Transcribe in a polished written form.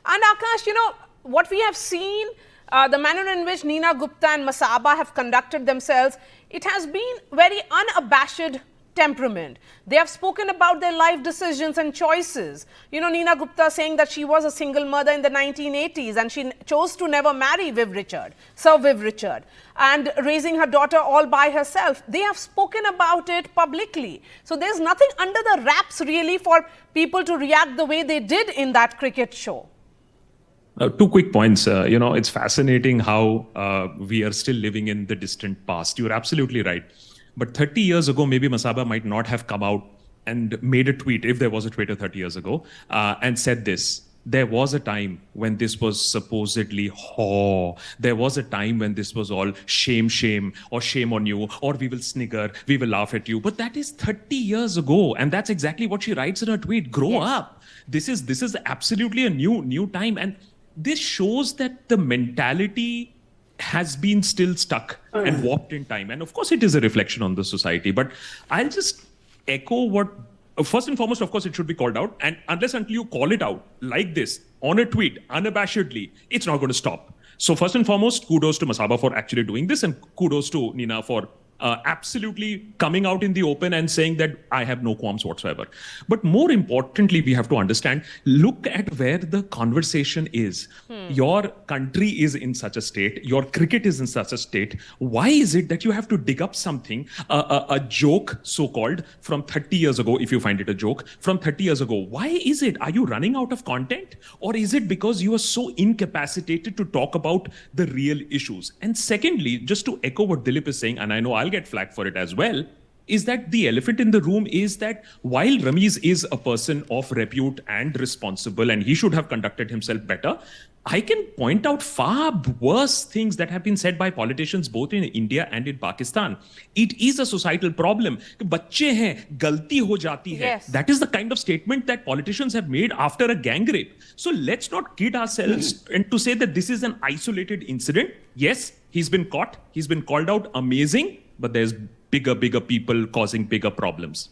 And Akash, what we have seen, the manner in which Neena Gupta and Masaba have conducted themselves, it has been very unabashed temperament. They have spoken about their life decisions and choices. Neena Gupta saying that she was a single mother in the 1980s and she chose to never marry Sir Viv Richard, and raising her daughter all by herself. They have spoken about it publicly. So there's nothing under the wraps really for people to react the way they did in that cricket show. Two quick points. It's fascinating how we are still living in the distant past. You're absolutely right. But 30 years ago, maybe Masaba might not have come out and made a tweet, if there was a Twitter 30 years ago, and said this. There was a time when this was supposedly there was a time when this was all shame, or shame on you, or we will snigger, we will laugh at you. But that is 30 years ago. And that's exactly what she writes in her tweet. Grow up. This is absolutely a new time. And this shows that the mentality has been still stuck and warped in time. And of course, it is a reflection on the society. But I'll just echo what, first and foremost, of course, it should be called out. And unless until you call it out like this on a tweet, unabashedly, it's not going to stop. So first and foremost, kudos to Masaba for actually doing this, and kudos to Neena for absolutely coming out in the open and saying that I have no qualms whatsoever. But more importantly, we have to understand, look at where the conversation is. Your country is in such a state, your cricket is in such a state. Why is it that you have to dig up something, a joke so-called from 30 years ago, if you find it a joke, from 30 years ago? Why is it? Are you running out of content? Or is it because you are so incapacitated to talk about the real issues? And secondly, just to echo what Dilip is saying, and I know I'll get flagged for it as well, is that the elephant in the room is that while Ramiz is a person of repute and responsible and he should have conducted himself better, I can point out far worse things that have been said by politicians both in India and in Pakistan. It is a societal problem. Bacche hain, galti ho jati hai. Yes. That is the kind of statement that politicians have made after a gang rape. So let's not kid ourselves and to say that this is an isolated incident. Yes, he's been caught, he's been called out, amazing, but there's bigger people causing bigger problems.